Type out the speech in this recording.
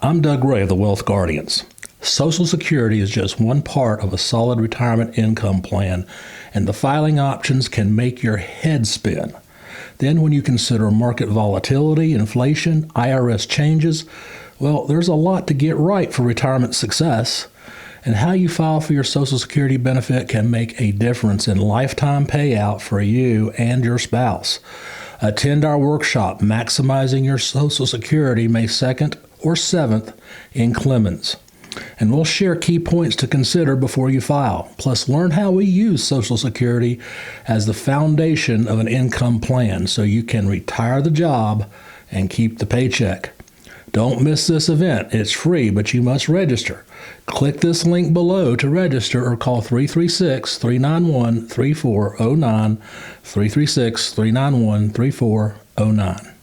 I'm Doug Ray of the Wealth Guardians. Social Security is just one part of a solid retirement income plan, and the filing options can make your head spin. Then when you consider market volatility, inflation, IRS changes, well, there's a lot to get right for retirement success. And how you file for your Social Security benefit can make a difference in lifetime payout for you and your spouse. Attend our workshop, Maximizing Your Social Security, May 2nd or 7th in Clemmons. And we'll share key points to consider before you file. Plus, learn how we use Social Security as the foundation of an income plan so you can retire the job and keep the paycheck. Don't miss this event. It's free, but you must register. Click this link below to register or call 336-391-3409, 336-391-3409.